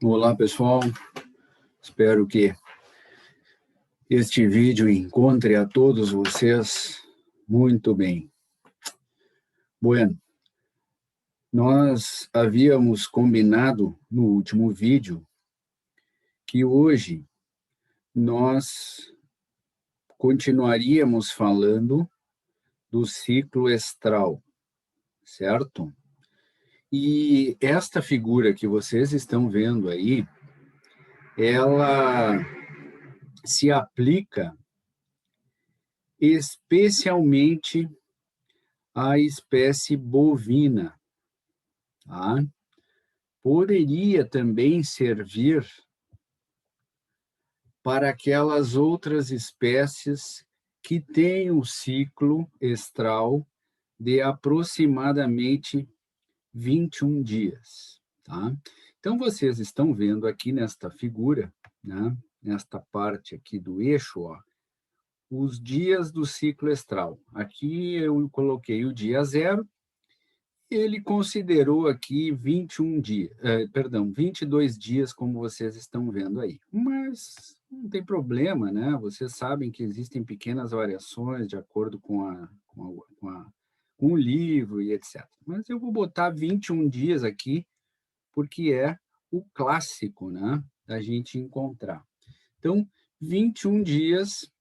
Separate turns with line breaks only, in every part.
Olá, pessoal. Espero que este vídeo encontre a todos vocês muito bem. Bueno, nós havíamos combinado no último vídeo que hoje nós continuaríamos falando do ciclo estral, certo? E esta figura que vocês estão vendo aí, ela se aplica especialmente à espécie bovina, tá? Poderia também servir para aquelas outras espécies que têm o ciclo estral de aproximadamente 21 dias, tá? Então, vocês estão vendo aqui nesta figura, né, nesta parte aqui do eixo, ó, os dias do ciclo estral. Aqui eu coloquei o dia 0, ele considerou aqui 21 dias, 22 dias, como vocês estão vendo aí. Mas não tem problema, né? Vocês sabem que existem pequenas variações de acordo com o livro e etc. Mas eu vou botar 21 dias aqui, porque é o clássico, né? Da gente encontrar. Então, 21 dias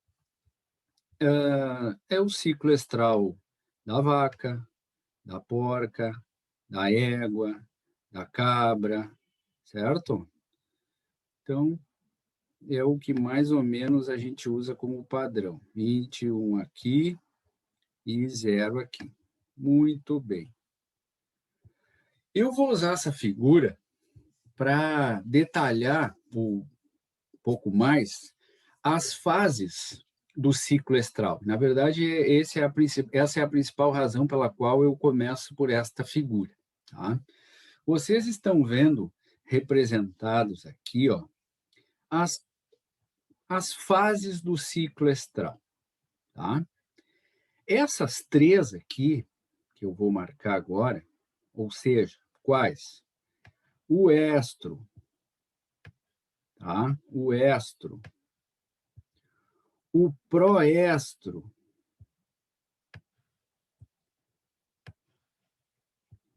é o ciclo estral da vaca, da porca, da égua, da cabra, certo? Então, é o que mais ou menos a gente usa como padrão. 21 aqui e 0 aqui. Muito bem. Eu vou usar essa figura para detalhar um pouco mais as fases do ciclo estral. Na verdade, essa é a principal razão pela qual eu começo por esta figura. Tá? Vocês estão vendo representados aqui, ó, as fases do ciclo estral. Tá? Essas três aqui, que eu vou marcar agora, ou seja, quais? O estro, tá? O estro, o proestro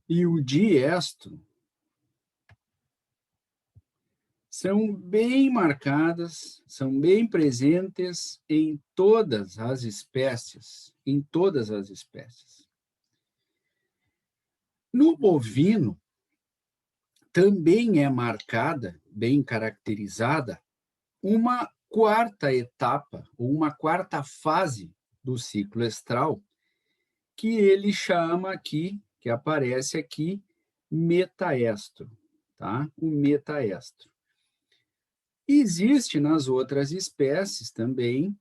e o diestro são bem marcadas, são bem presentes em todas as espécies, No bovino, também é marcada, bem caracterizada, uma quarta etapa, ou uma quarta fase do ciclo estral, que ele chama aqui, que aparece aqui, metaestro, tá? O metaestro. Existe nas outras espécies também,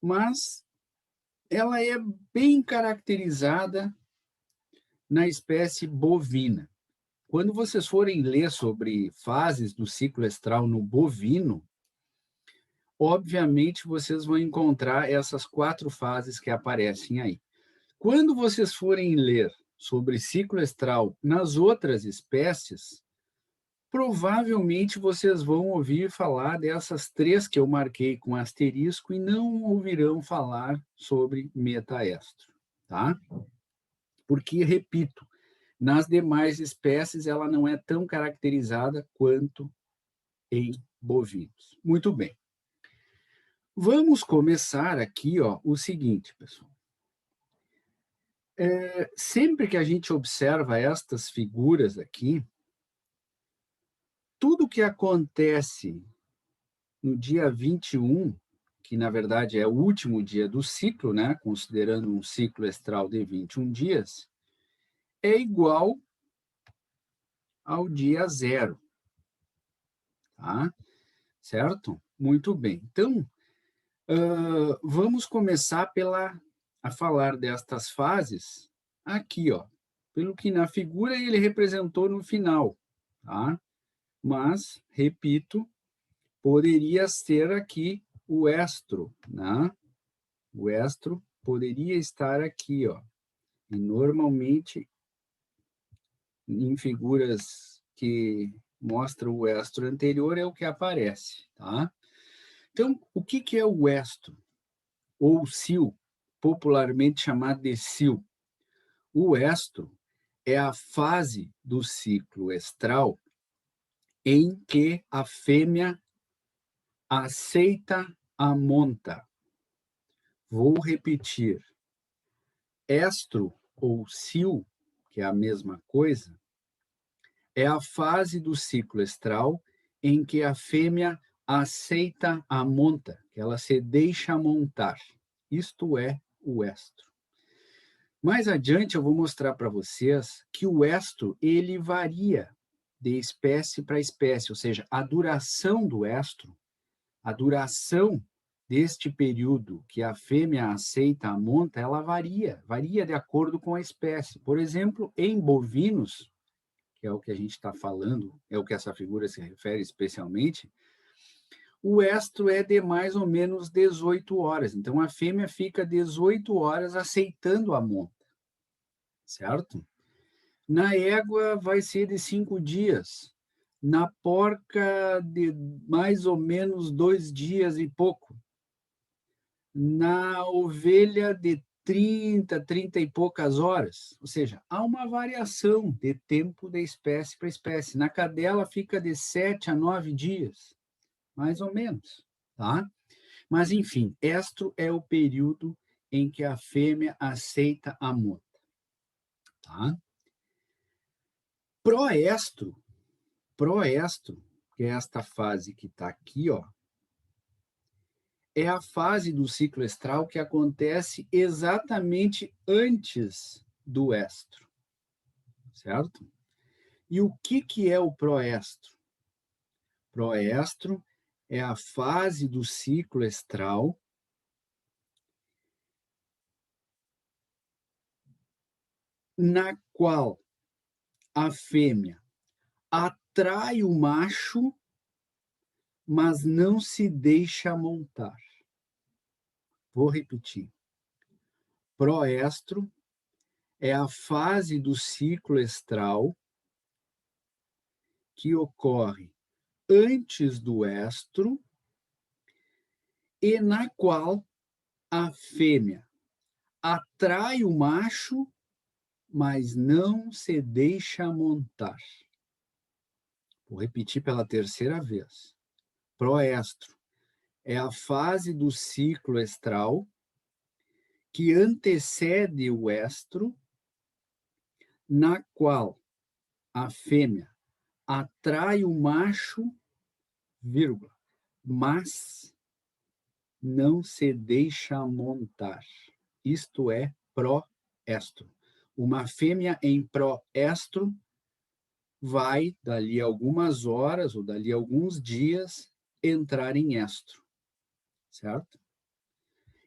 mas ela é bem caracterizada na espécie bovina. Quando vocês forem ler sobre fases do ciclo estral no bovino, obviamente vocês vão encontrar essas 4 fases que aparecem aí. Quando vocês forem ler sobre ciclo estral nas outras espécies, provavelmente vocês vão ouvir falar dessas 3 que eu marquei com asterisco e não ouvirão falar sobre metaestro, tá? Porque, repito, nas demais espécies ela não é tão caracterizada quanto em bovinos. Muito bem. Vamos começar aqui, ó, o seguinte, pessoal. Sempre que a gente observa estas figuras aqui, tudo que acontece no dia 21, que na verdade é o último dia do ciclo, né, considerando um ciclo estral de 21 dias, é igual ao dia 0. Tá? Certo? Muito bem. Então, vamos começar a falar destas fases aqui, ó, pelo que na figura ele representou no final, tá? Mas, repito, poderia ser aqui o estro, né? O estro poderia estar aqui, ó. E normalmente, em figuras que mostra o estro anterior, é o que aparece, tá? Então, o que é o estro? Ou sil, popularmente chamado de sil. O estro é a fase do ciclo estral em que a fêmea aceita a monta. Vou repetir. Estro ou sil, que é a mesma coisa, é a fase do ciclo estral em que a fêmea aceita a monta, que ela se deixa montar. Isto é o estro. Mais adiante eu vou mostrar para vocês que o estro ele varia de espécie para espécie, ou seja, a duração do estro, a duração deste período que a fêmea aceita a monta, ela varia de acordo com a espécie. Por exemplo, em bovinos, que é o que a gente está falando, é o que essa figura se refere especialmente, o estro é de mais ou menos 18 horas. Então, a fêmea fica 18 horas aceitando a monta, certo? Na égua vai ser de 5 dias. Na porca, de mais ou menos 2 dias e pouco. Na ovelha, de 30 e poucas horas. Ou seja, há uma variação de tempo de espécie para espécie. Na cadela fica de 7 a 9 dias, mais ou menos, tá? Mas, enfim, estro é o período em que a fêmea aceita a monta, tá? Proestro, que é esta fase que está aqui, ó, é a fase do ciclo estral que acontece exatamente antes do estro, certo? E o que é o proestro? Proestro é a fase do ciclo estral na qual a fêmea atrai o macho, mas não se deixa montar. Vou repetir. Proestro é a fase do ciclo estral que ocorre antes do estro e na qual a fêmea atrai o macho, mas não se deixa montar. Vou repetir pela terceira vez. Proestro é a fase do ciclo estral que antecede o estro, na qual a fêmea atrai o macho, vírgula, mas não se deixa montar. Isto é proestro. Uma fêmea em proestro vai, dali algumas horas ou dali alguns dias, entrar em estro, certo?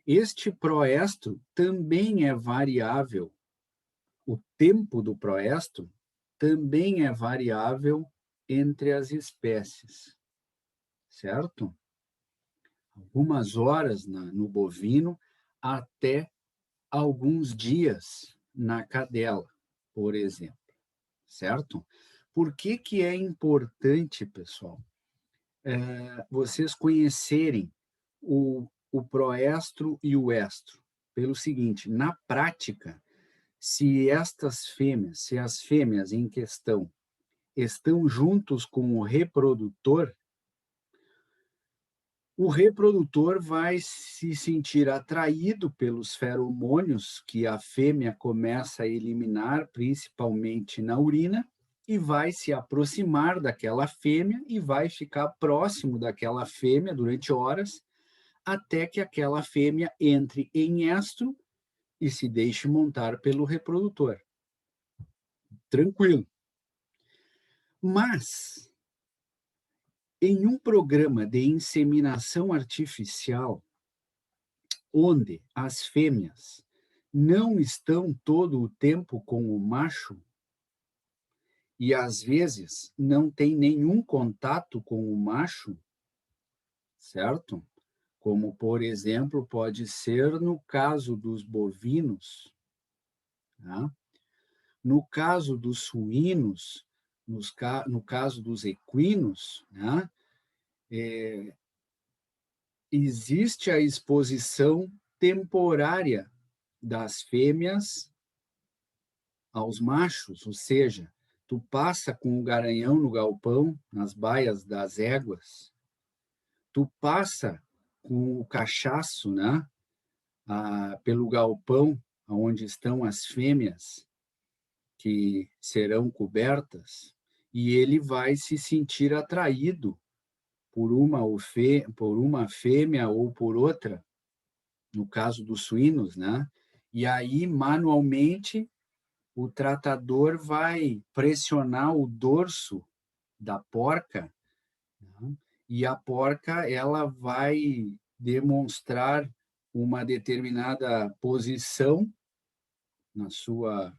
Este proestro também é variável. O tempo do proestro também é variável entre as espécies, certo? Algumas horas no bovino, até alguns dias na cadela, por exemplo, certo? Por que é importante, pessoal, vocês conhecerem o proestro e o estro? Pelo seguinte, na prática, se as fêmeas em questão estão juntos com o reprodutor vai se sentir atraído pelos feromônios que a fêmea começa a eliminar, principalmente na urina, e vai se aproximar daquela fêmea e vai ficar próximo daquela fêmea durante horas, até que aquela fêmea entre em estro e se deixe montar pelo reprodutor. Tranquilo. Mas, em um programa de inseminação artificial, onde as fêmeas não estão todo o tempo com o macho e às vezes não tem nenhum contato com o macho, certo? Como, por exemplo, pode ser no caso dos bovinos, tá? No caso dos suínos, no caso dos equinos, né, existe a exposição temporária das fêmeas aos machos, ou seja, tu passa com o garanhão no galpão, nas baias das éguas, tu passa com o cachaço, né, pelo galpão onde estão as fêmeas que serão cobertas, e ele vai se sentir atraído por uma fêmea ou por outra, no caso dos suínos, né? E aí, manualmente, o tratador vai pressionar o dorso da porca, né? E a porca ela vai demonstrar uma determinada posição na sua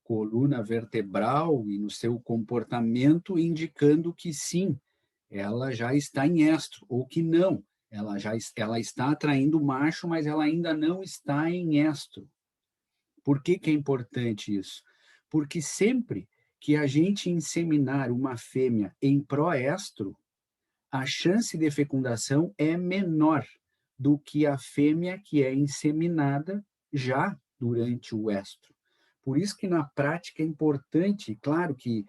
coluna vertebral e no seu comportamento, indicando que sim, ela já está em estro, ou que não, ela está atraindo o macho, mas ela ainda não está em estro. Por que que é importante isso? Porque sempre que a gente inseminar uma fêmea em proestro, a chance de fecundação é menor do que a fêmea que é inseminada já durante o estro. Por isso que na prática é importante, claro que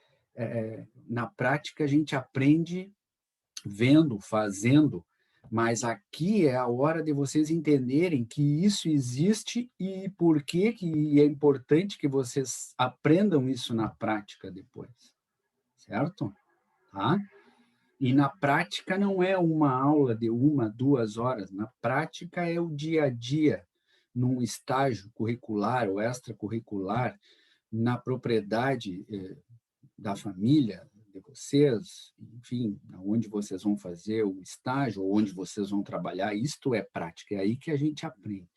na prática a gente aprende vendo, fazendo, mas aqui é a hora de vocês entenderem que isso existe e por que que é importante que vocês aprendam isso na prática depois, certo? Tá? E na prática não é uma aula de 1, 2 horas, na prática é o dia a dia, num estágio curricular ou extracurricular, na propriedade da família de vocês, enfim, onde vocês vão fazer o estágio, ou onde vocês vão trabalhar, isto é prática, é aí que a gente aprende.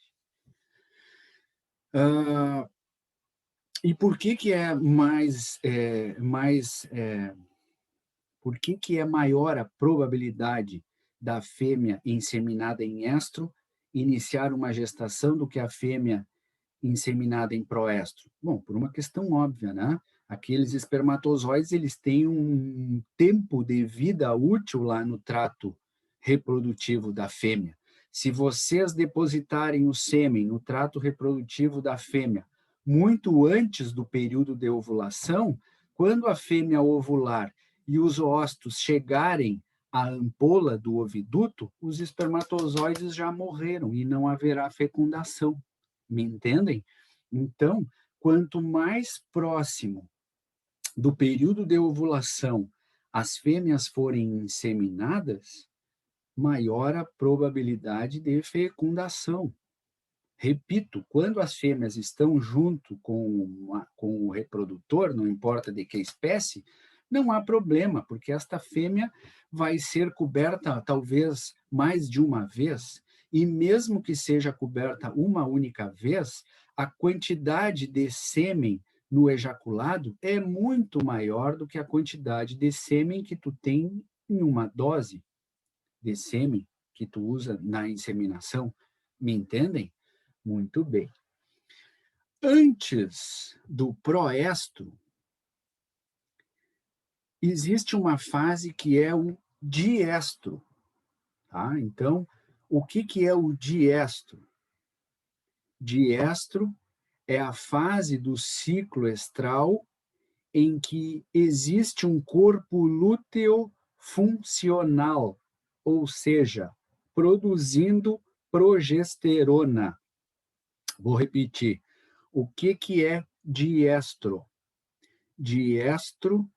E por que que é por que que é maior a probabilidade da fêmea inseminada em estro iniciar uma gestação do que a fêmea inseminada em proestro? Bom, por uma questão óbvia, né? Aqueles espermatozoides, eles têm um tempo de vida útil lá no trato reprodutivo da fêmea. Se vocês depositarem o sêmen no trato reprodutivo da fêmea muito antes do período de ovulação, quando a fêmea ovular e os óvulos chegarem à ampola do oviduto, os espermatozoides já morreram e não haverá fecundação. Me entendem? Então, quanto mais próximo do período de ovulação as fêmeas forem inseminadas, maior a probabilidade de fecundação. Repito, quando as fêmeas estão junto com o reprodutor, não importa de que espécie, não há problema, porque esta fêmea vai ser coberta talvez mais de uma vez, e mesmo que seja coberta uma única vez, a quantidade de sêmen no ejaculado é muito maior do que a quantidade de sêmen que tu tem em uma dose de sêmen que tu usa na inseminação. Me entendem? Muito bem. Antes do proestro, existe uma fase que é o diestro. Tá? Então, o que, que é o diestro? Diestro é a fase do ciclo estral em que existe um corpo lúteo funcional, ou seja, produzindo progesterona. Vou repetir. O que, que é diestro? Diestro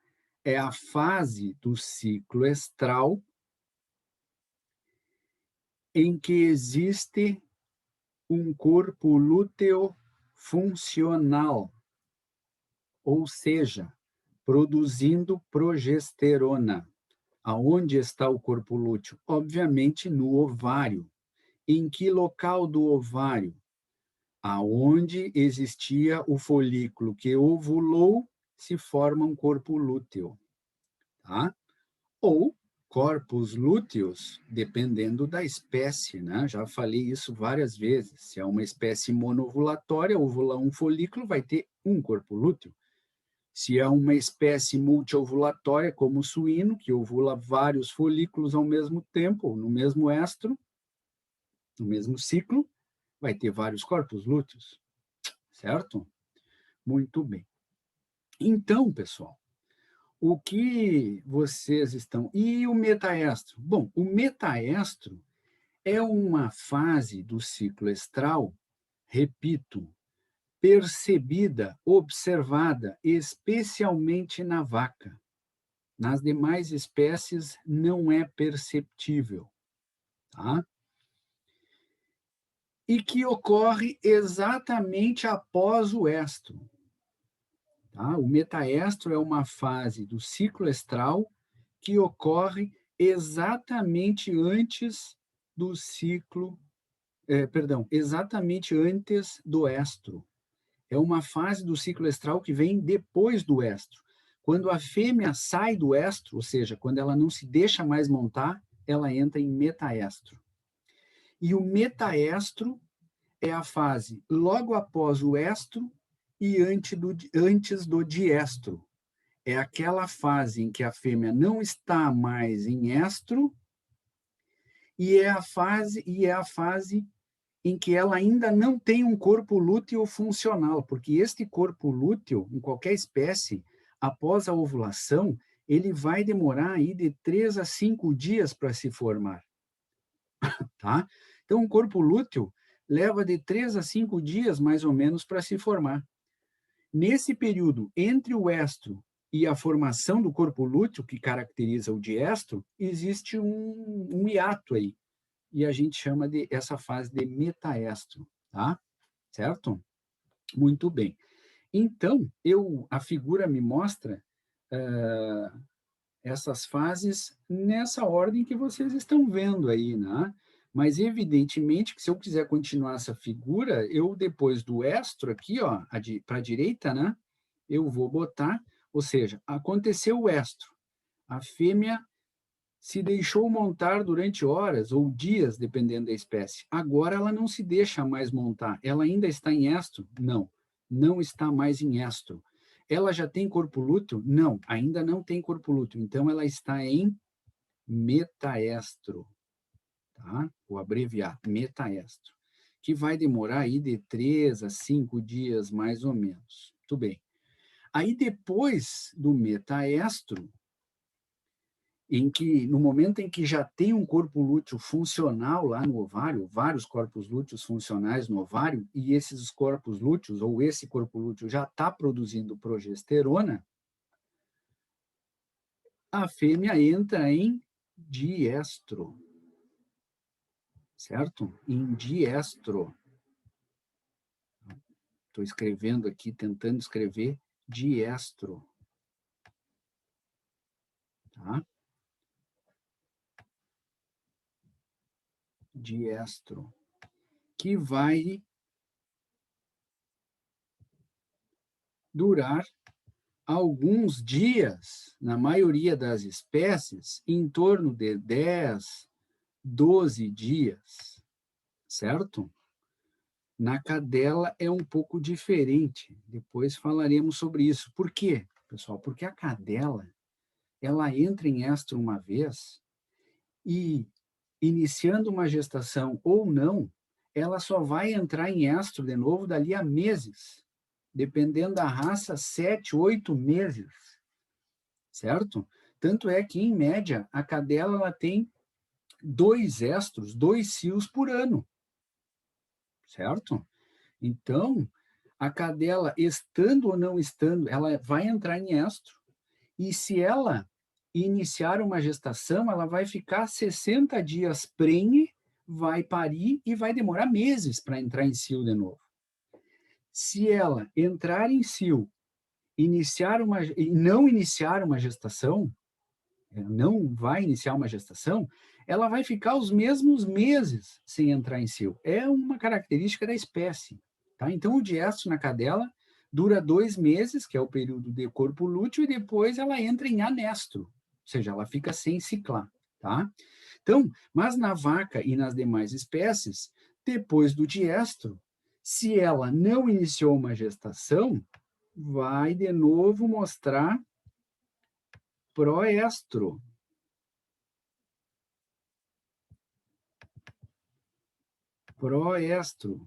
é a fase do ciclo estral em que existe um corpo lúteo funcional, ou seja, produzindo progesterona. Aonde está o corpo lúteo? Obviamente no ovário. Em que local do ovário? Aonde existia o folículo que ovulou, se forma um corpo lúteo, tá? Ou corpos lúteos, dependendo da espécie, né? Já falei isso várias vezes. Se é uma espécie monovulatória, ovular um folículo, vai ter um corpo lúteo. Se é uma espécie multiovulatória, como o suíno, que ovula vários folículos ao mesmo tempo, no mesmo estro, no mesmo ciclo, vai ter vários corpos lúteos, certo? Muito bem. Então, pessoal, o que vocês estão... E o metaestro? Bom, o metaestro é uma fase do ciclo estral, repito, percebida, observada, especialmente na vaca. Nas demais espécies não é perceptível, tá? E que ocorre exatamente após o estro. Tá? O metaestro é uma fase do ciclo estral que ocorre exatamente antes do ciclo, exatamente antes do estro. É uma fase do ciclo estral que vem depois do estro. Quando a fêmea sai do estro, ou seja, quando ela não se deixa mais montar, ela entra em metaestro. E o metaestro é a fase logo após o estro e antes do diestro. É aquela fase em que a fêmea não está mais em estro e é a fase em que ela ainda não tem um corpo lúteo funcional, porque este corpo lúteo, em qualquer espécie, após a ovulação, ele vai demorar aí de 3 a 5 dias para se formar. Tá? Então, um corpo lúteo leva de 3 a 5 dias, mais ou menos, para se formar. Nesse período, entre o estro e a formação do corpo lúteo, que caracteriza o diestro, existe um hiato aí, e a gente chama de essa fase de metaestro, tá? Certo? Muito bem. Então, a figura me mostra essas fases nessa ordem que vocês estão vendo aí, né? Mas, evidentemente, que se eu quiser continuar essa figura, eu, depois do estro aqui, ó, para a direita, né? Eu vou botar, ou seja, aconteceu o estro. A fêmea se deixou montar durante horas ou dias, dependendo da espécie. Agora ela não se deixa mais montar. Ela ainda está em estro? Não, não está mais em estro. Ela já tem corpo lúteo? Não, ainda não tem corpo lúteo. Então ela está em metaestro, tá? Vou abreviar, metaestro, que vai demorar aí de 3 a 5 dias, mais ou menos. Muito bem. Aí depois do metaestro, no momento em que já tem um corpo lúteo funcional lá no ovário, vários corpos lúteos funcionais no ovário, e esses corpos lúteos, ou esse corpo lúteo já está produzindo progesterona, a fêmea entra em diestro, certo? Em diestro. Estou escrevendo aqui, tentando escrever diestro. Tá? Diestro. Que vai durar alguns dias, na maioria das espécies, em torno de 10, 12 dias, certo? Na cadela é um pouco diferente. Depois falaremos sobre isso. Por quê, pessoal? Porque a cadela, ela entra em estro uma vez e, iniciando uma gestação ou não, ela só vai entrar em estro de novo dali a meses. Dependendo da raça, 7, 8 meses. Certo? Tanto é que, em média, a cadela ela tem 2 estros, 2 cios por ano. Certo? Então, a cadela, estando ou não estando, ela vai entrar em estro, e se ela iniciar uma gestação, ela vai ficar 60 dias prenhe, vai parir e vai demorar meses para entrar em cio de novo. Se ela entrar em cio, não iniciar uma gestação, não vai iniciar uma gestação, ela vai ficar os mesmos meses sem entrar em cio. É uma característica da espécie. Tá? Então, o diestro na cadela dura 2 meses, que é o período de corpo lúteo, e depois ela entra em anestro, ou seja, ela fica sem ciclar. Tá? Então, mas na vaca e nas demais espécies, depois do diestro, se ela não iniciou uma gestação, vai de novo mostrar proestro. Proestro.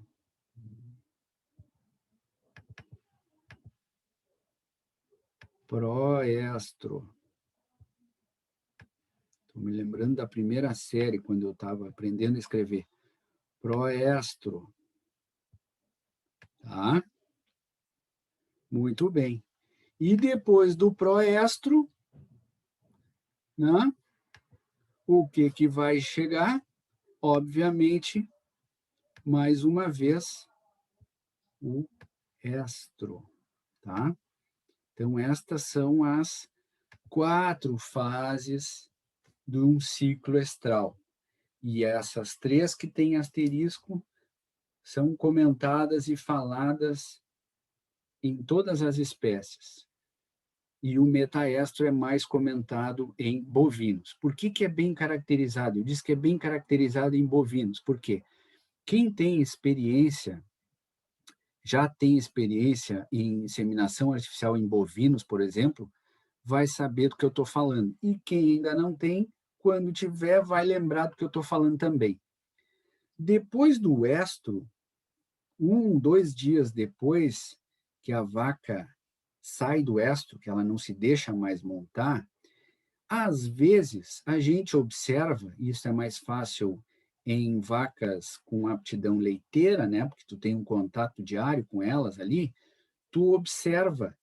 Proestro. Estou me lembrando da primeira série, quando eu estava aprendendo a escrever. Proestro. Tá? Muito bem. E depois do proestro, né, o que vai chegar? Obviamente, mais uma vez, o estro. Tá? Então, estas são as 4 fases de um ciclo estral. E essas 3 que têm asterisco são comentadas e faladas em todas as espécies. E o metaestro é mais comentado em bovinos. Por que é bem caracterizado? Eu disse que é bem caracterizado em bovinos. Por quê? Quem tem experiência, já tem experiência em inseminação artificial em bovinos, por exemplo, vai saber do que eu estou falando. E quem ainda não tem, quando tiver, vai lembrar do que eu estou falando também. Depois do estro, 1, 2 dias depois que a vaca sai do estro, que ela não se deixa mais montar, às vezes a gente observa, e isso é mais fácil em vacas com aptidão leiteira, né, porque tu tem um contato diário com elas ali, tu observa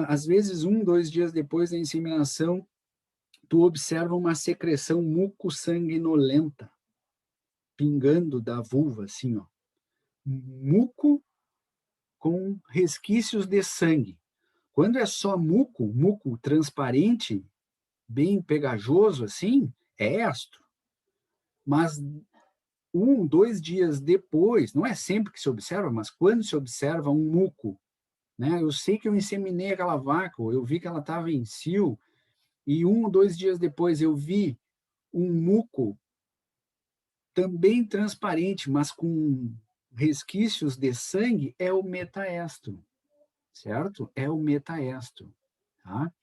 às vezes 1, 2 dias depois da inseminação, tu observa uma secreção muco-sanguinolenta pingando da vulva, assim, ó. Muco com resquícios de sangue. Quando é só muco transparente, bem pegajoso assim, é estro. Mas 1, 2 dias depois, não é sempre que se observa, mas quando se observa um muco, né? Eu sei que eu inseminei aquela vaca, eu vi que ela estava em cio, e 1, 2 dias depois eu vi um muco também transparente, mas com resquícios de sangue, é o metaestro, certo? É o metaestro, tá?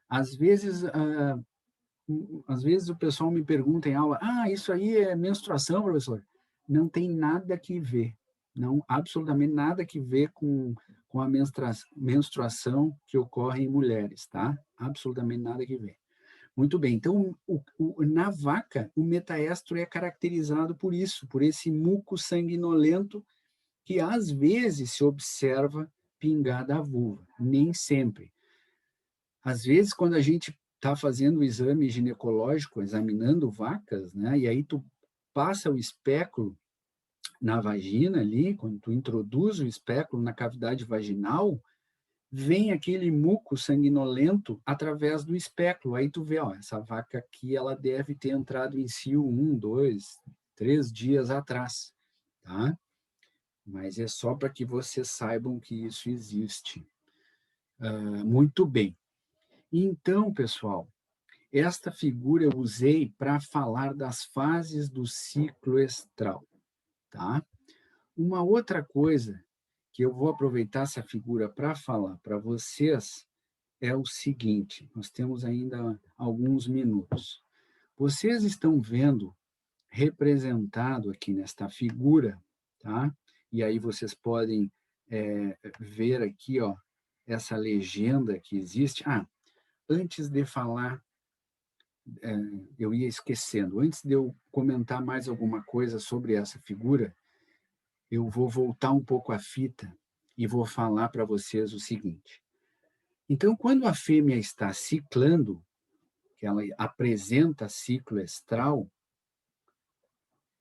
Às vezes, o pessoal me pergunta em aula, isso aí é menstruação, professor? Não tem nada que ver, não, absolutamente nada que ver com a menstruação que ocorre em mulheres, tá? Absolutamente nada que ver. Muito bem, então, na vaca, o metaestro é caracterizado por isso, por esse muco sanguinolento que às vezes se observa pingar da vulva, nem sempre. Às vezes, quando a gente está fazendo o exame ginecológico, examinando vacas, né, e aí tu passa o espéculo na vagina ali, quando tu introduz o espéculo na cavidade vaginal, vem aquele muco sanguinolento através do espéculo. Aí tu vê, ó, essa vaca aqui, ela deve ter entrado em cio 1, 2, 3 dias atrás, tá? Mas é só para que vocês saibam que isso existe. Muito bem. Então, pessoal, esta figura eu usei para falar das fases do ciclo estral, tá? Uma outra coisa que eu vou aproveitar essa figura para falar para vocês é o seguinte, nós temos ainda alguns minutos. Vocês estão vendo representado aqui nesta figura, tá? E aí vocês podem ver aqui, ó, essa legenda que existe. Antes de falar, eu ia esquecendo, antes de eu comentar mais alguma coisa sobre essa figura, eu vou voltar um pouco a fita e vou falar para vocês o seguinte. Então, quando a fêmea está ciclando, que ela apresenta ciclo estral,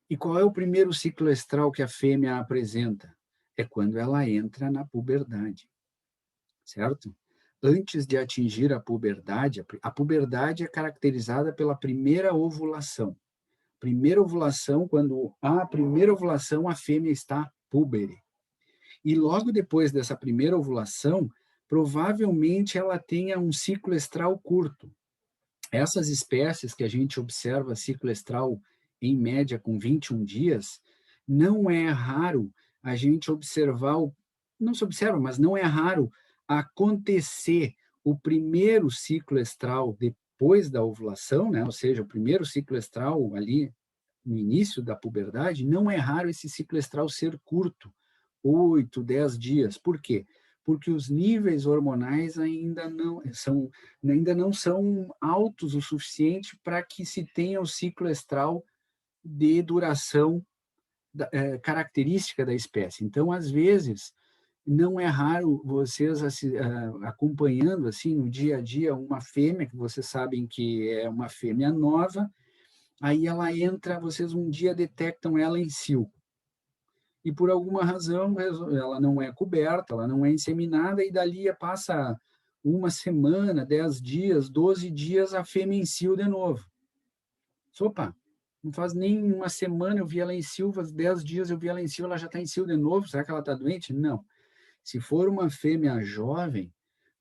e qual é o primeiro ciclo estral que a fêmea apresenta? É quando ela entra na puberdade, certo? Antes de atingir a puberdade é caracterizada pela primeira ovulação. Primeira ovulação, quando há a primeira ovulação, a fêmea está púbere. E logo depois dessa primeira ovulação, provavelmente ela tenha um ciclo estral curto. Essas espécies que a gente observa ciclo estral em média com 21 dias, não é raro a gente observar, não se observa, mas não é raro acontecer o primeiro ciclo estral depois da ovulação, né? Ou seja, o primeiro ciclo estral ali no início da puberdade, não é raro esse ciclo estral ser curto, 8, 10 dias. Por quê? Porque os níveis hormonais ainda não são altos o suficiente para que se tenha o ciclo estral de duração característica da espécie. Então, às vezes, não é raro vocês acompanhando assim no dia a dia uma fêmea que vocês sabem que é uma fêmea nova, aí ela entra, vocês um dia detectam ela em cio. E por alguma razão ela não é coberta, ela não é inseminada, e dali passa uma semana, 10 dias, 12 dias, a fêmea em cio de novo. Opa, não faz nem uma semana eu vi ela em cio, faz 10 dias eu vi ela em cio, ela já está em cio de novo, será que ela está doente? Não. Se for uma fêmea jovem,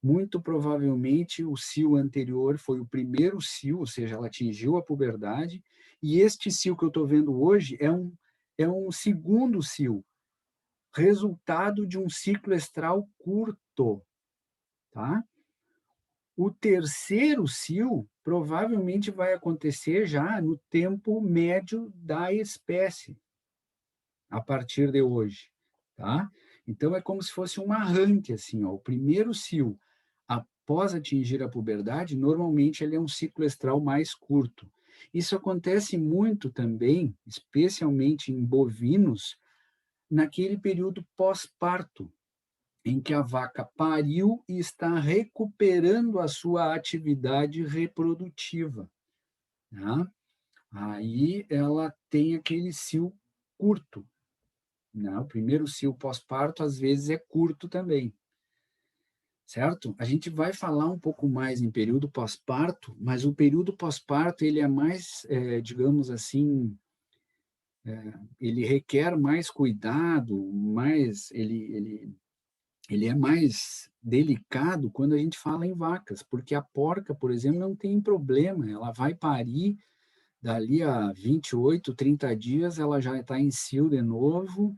muito provavelmente o cio anterior foi o primeiro cio, ou seja, ela atingiu a puberdade, e este cio que eu estou vendo hoje é um segundo cio, resultado de um ciclo estral curto, tá? O terceiro cio provavelmente vai acontecer já no tempo médio da espécie, a partir de hoje, tá? Então é como se fosse um arranque assim, ó. O primeiro cio após atingir a puberdade, normalmente ele é um ciclo estral mais curto. Isso acontece muito também, especialmente em bovinos, naquele período pós-parto, em que a vaca pariu e está recuperando a sua atividade reprodutiva, né? Aí ela tem aquele cio curto, né? O primeiro cio pós-parto, às vezes, é curto também, certo? A gente vai falar um pouco mais em período pós-parto, mas o período pós-parto, ele é mais, digamos assim, ele requer mais cuidado, ele é mais delicado quando a gente fala em vacas, porque a porca, por exemplo, não tem problema, ela vai parir, dali a 28, 30 dias, ela já está em cio de novo,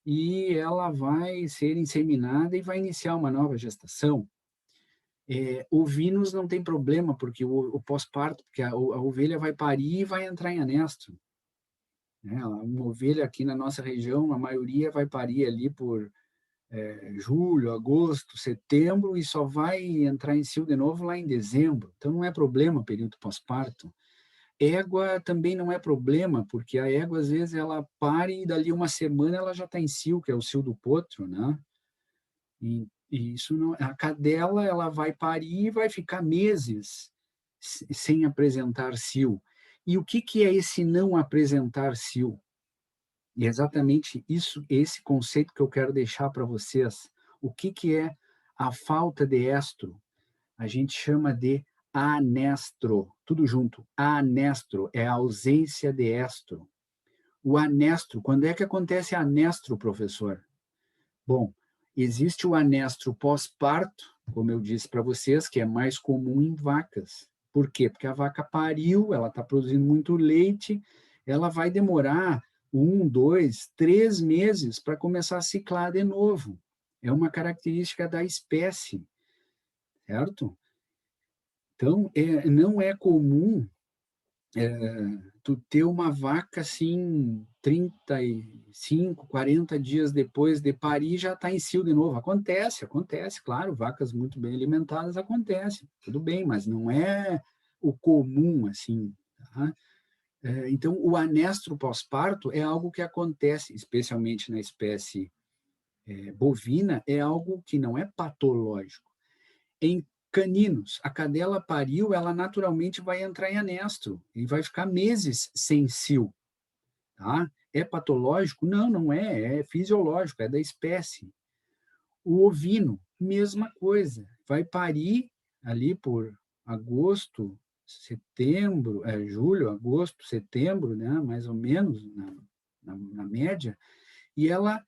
e ela vai ser inseminada e vai iniciar uma nova gestação. Ovinos não tem problema, porque o pós-parto, porque a ovelha vai parir e vai entrar em anestro, né? Uma ovelha aqui na nossa região, a maioria vai parir ali por julho, agosto, setembro, e só vai entrar em cio de novo lá em dezembro. Então não é problema o período pós-parto. Égua também não é problema, porque a égua, às vezes, ela pare e dali uma semana ela já está em cio, que é o cio do potro, né? E isso não, a cadela, ela vai parir e vai ficar meses sem apresentar cio. E o que que é esse não apresentar cio? E é exatamente isso, esse conceito que eu quero deixar para vocês. O que que é a falta de estro? A gente chama de anestro, tudo junto. Anestro é a ausência de estro. O anestro, quando é que acontece anestro, professor? Bom, existe o anestro pós-parto, como eu disse para vocês, que é mais comum em vacas. Por quê? Porque a vaca pariu, ela está produzindo muito leite, ela vai demorar 1, 2, 3 meses para começar a ciclar de novo. É uma característica da espécie, certo? Então, não é comum tu ter uma vaca assim, 35, 40 dias depois de parir, já está em cio de novo. Acontece, claro, vacas muito bem alimentadas acontece, tudo bem, mas não é o comum assim, tá? Então, o anestro pós-parto é algo que acontece, especialmente na espécie bovina, é algo que não é patológico. Em caninos, a cadela pariu, ela naturalmente vai entrar em anestro e vai ficar meses sem cio, tá? É patológico? Não, não é, é fisiológico, é da espécie. O ovino, mesma coisa, vai parir ali por agosto, setembro, julho, agosto, setembro, né, mais ou menos, na média, e ela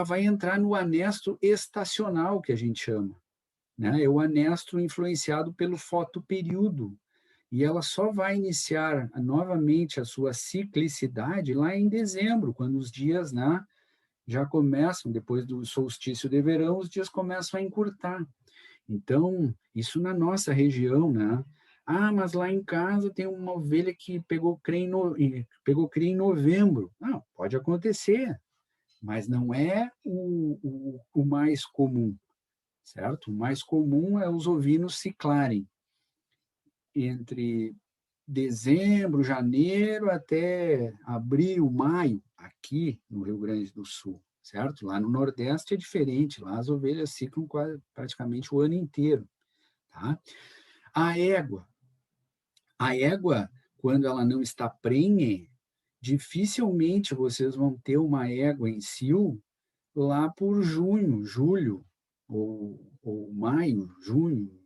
vai entrar no anestro estacional, que a gente chama, né? É o anestro influenciado pelo fotoperíodo. E ela só vai iniciar novamente a sua ciclicidade lá em dezembro, quando os dias, né, já começam, depois do solstício de verão, os dias começam a encurtar. Então, isso na nossa região, né? Ah, mas lá em casa tem uma ovelha que pegou cria em novembro. Não, pode acontecer, mas não é o mais comum, certo? O mais comum é os ovinos ciclarem entre dezembro, janeiro até abril, maio, aqui no Rio Grande do Sul, certo? Lá no Nordeste é diferente, lá as ovelhas ciclam quase, praticamente o ano inteiro, tá? A égua, a égua, quando ela não está prenhe, dificilmente vocês vão ter uma égua em cio lá por junho, julho, ou maio, junho,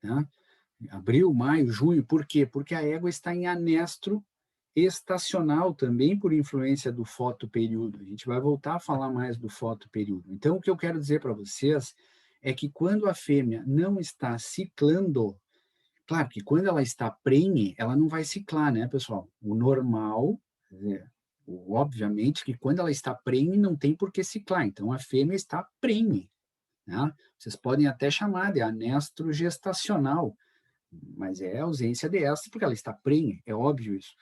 né? Abril, maio, junho, por quê? Porque a égua está em anestro estacional também por influência do fotoperíodo. A gente vai voltar a falar mais do fotoperíodo. Então, o que eu quero dizer para vocês é que quando a fêmea não está ciclando, claro que quando ela está prenhe, ela não vai ciclar, né, pessoal? O normal, obviamente, que quando ela está prenhe, não tem por que ciclar. Então, a fêmea está prenhe, né? Vocês podem até chamar de anestro gestacional, mas é ausência de éster porque ela está prenhe, é óbvio isso.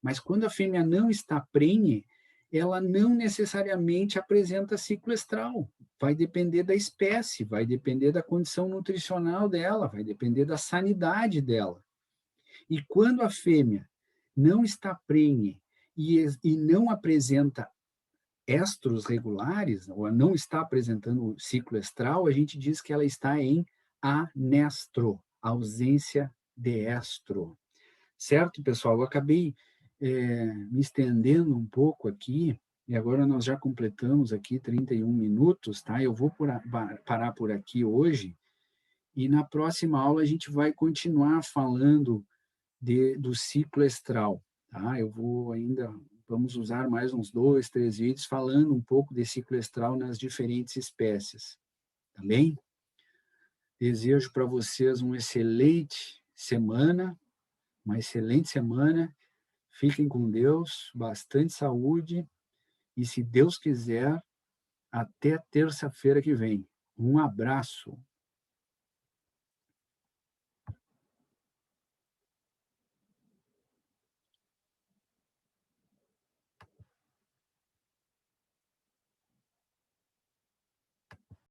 Mas quando a fêmea não está prenhe, ela não necessariamente apresenta ciclo estral. Vai depender da espécie, vai depender da condição nutricional dela, vai depender da sanidade dela. E quando a fêmea não está prenhe e não apresenta estros regulares, ou não está apresentando o ciclo estral, a gente diz que ela está em anestro, ausência de estro. Certo, pessoal? Eu acabei me estendendo um pouco aqui, e agora nós já completamos aqui 31 minutos, tá? Eu vou parar por aqui hoje, e na próxima aula a gente vai continuar falando do ciclo estral, tá? Eu vou ainda, vamos usar mais uns 2, 3 vídeos falando um pouco de ciclo estral nas diferentes espécies, tá bem? Desejo para vocês uma excelente semana, fiquem com Deus, bastante saúde e, se Deus quiser, até terça-feira que vem. Um abraço.